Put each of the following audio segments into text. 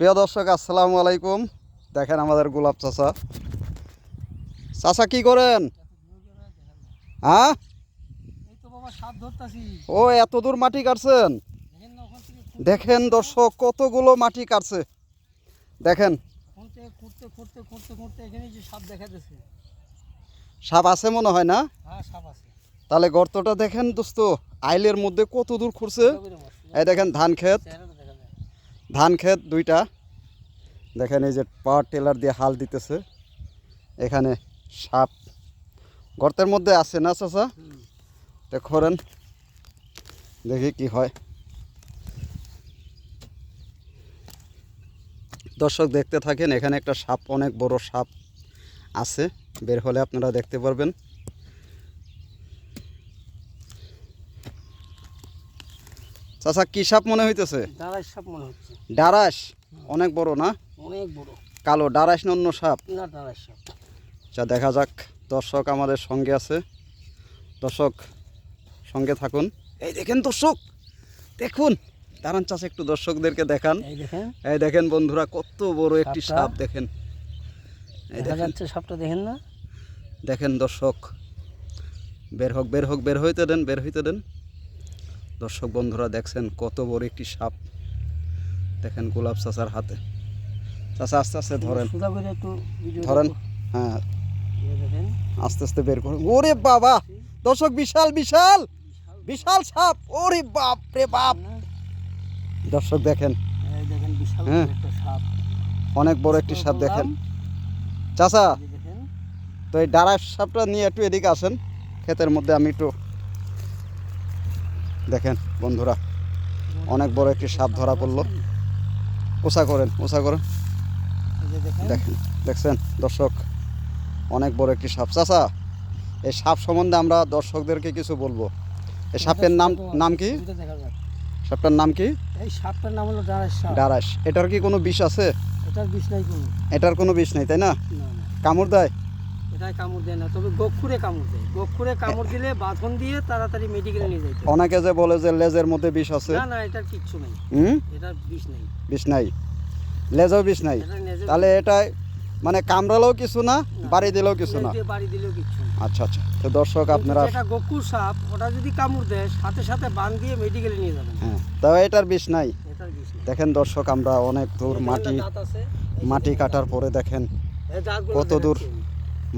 প্রিয় দর্শক আসসালামু আলাইকুম। দেখেন আমাদের গোলাপ চাচা। চাচা কি করেন? হ্যাঁ, ও এত দূর মাটি কাটছেন? দেখেন দর্শক কতগুলো মাটি কাটছে। দেখেন সাপ আছে মনে হয় না? তাহলে গর্তটা দেখেন দোস্ত, আইলের মধ্যে কত দূর খুঁড়ছে। এই দেখেন ধান ক্ষেত দুইটা। দেখেন এই যে পাওয়ার টেলার দিয়ে হাল দিতেছে। এখানে সাপ গর্তের মধ্যে আছে না চাচা? খোরেন দেখি কি হয়। দর্শক দেখতে থাকেন। এখানে একটা সাপ, অনেক বড় সাপ আছে, বের হলে আপনারা দেখতে পারবেন। চাচা কি সাপ মনে হইতেছে? ডারাস সাপ মনে হচ্ছে। ডারাস অনেক বড় না? অনেক বড়। কালো ডারাস না অন্য সাপ? না, ডারাস সাপ। আচ্ছা দেখা যাক। দর্শক আমাদের সঙ্গে আছে, দর্শক সঙ্গে থাকুন। এই দেখেন দর্শক, দেখুন দাঁড়ান চাচা, একটু দর্শকদেরকে দেখান। এই দেখেন বন্ধুরা, কত বড় একটি সাপ। দেখেন এই দেখেন সাপটা, দেখেন না? দেখেন দর্শক, বের হইতে দেন। দর্শক বন্ধুরা দেখছেন কত বড় একটি সাপ। দেখেন গোলাপ চাচার হাতে। চাচা আস্তে আস্তে ধরেন। হ্যাঁ, আস্তে আস্তে বের করুন। ওরে বাবা দর্শক, বিশাল বিশাল বিশাল সাপ। ওরে বাপ রে বাপ। দর্শক দেখেন, হ্যাঁ অনেক বড় একটি সাপ। দেখেন চাচা, তো এই ডারাস সাপটা নিয়ে একটু এদিকে আসেন ক্ষেতের মধ্যে। আমি একটু দেখেন বন্ধুরা, অনেক বড় একটি সাপ ধরা পড়লো। উঁচা করেন। দেখেন, দেখছেন দর্শক, অনেক বড় একটি সাপ। চাচা, এই সাপ সম্বন্ধে আমরা দর্শকদেরকে কিছু বলবো। এই সাপের নাম কি? সাপটার নাম কি? এই সাপটার নাম হলো ডারাস সাপ। ডারাস। এটার কি কোনো বিষ আছে? এটার বিষ নাই কোনো। এটার কোনো বিষ নাই, তাই না? কামড় দেয়? এটাই কামড় দেয় না, তবে গোখুরে কামড় দেয়। গোখুরে কামড় দিলে বাঁধন দিয়ে তাড়াতাড়ি মেডিকেলে নিয়ে যাইতে। অনেকে যে বলে যে লেজের মধ্যে বিষ আছে। না, এটার কিচ্ছু নাই। এটার বিষ নাই। বিষ নাই, লেজেও বিষ নাই। তাহলে এটাই মানে কামড়ালেও কিছু না, বাড়ি দিলেও কিছু না। আচ্ছা আচ্ছা। তো দর্শক আপনারা, এটা গোকুর সাপ, ওটা যদি কামড় দেয় সাথে সাথে বাঁধ দিয়ে মেডিকেলে নিয়ে যাবেন। হ্যাঁ, তবে এটার বিষ নাই। দেখেন দর্শক, আমরা অনেক দূর মাটি কাটার পরে দেখেন কত দূর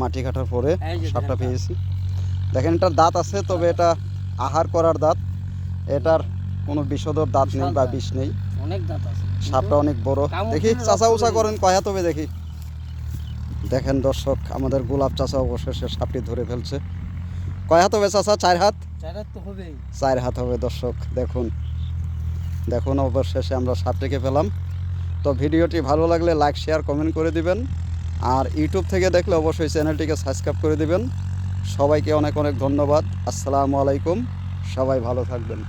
মাটি কাটার পরে সাপটা পেয়েছি। দেখেন এটার দাঁত আছে, তবে এটা আহার করার দাঁত। এটার কোনো বিষধর দাঁত নেই বা বিষ নেই। অনেক দাঁত আছে, সাপটা অনেক বড়। দেখি চাচা উঁচা করেন, কয়া তবে দেখি। দেখেন দর্শক, আমাদের গোলাপ চাচা অবশেষে সাপটি ধরে ফেলছে। কয় হাত হবে চাচা? 4 হাত? 4 হাত হবে। দর্শক দেখুন অবশেষে আমরা সাপটিকে পেলাম। তো ভিডিওটি ভালো লাগলে লাইক শেয়ার কমেন্ট করে দিবেন। আর ইউটিউব থেকে দেখলে অবশ্যই চ্যানেলটিকে সাবস্ক্রাইব করে দিবেন। সবাইকে অনেক অনেক ধন্যবাদ। আসসালামু আলাইকুম। সবাই ভালো থাকবেন।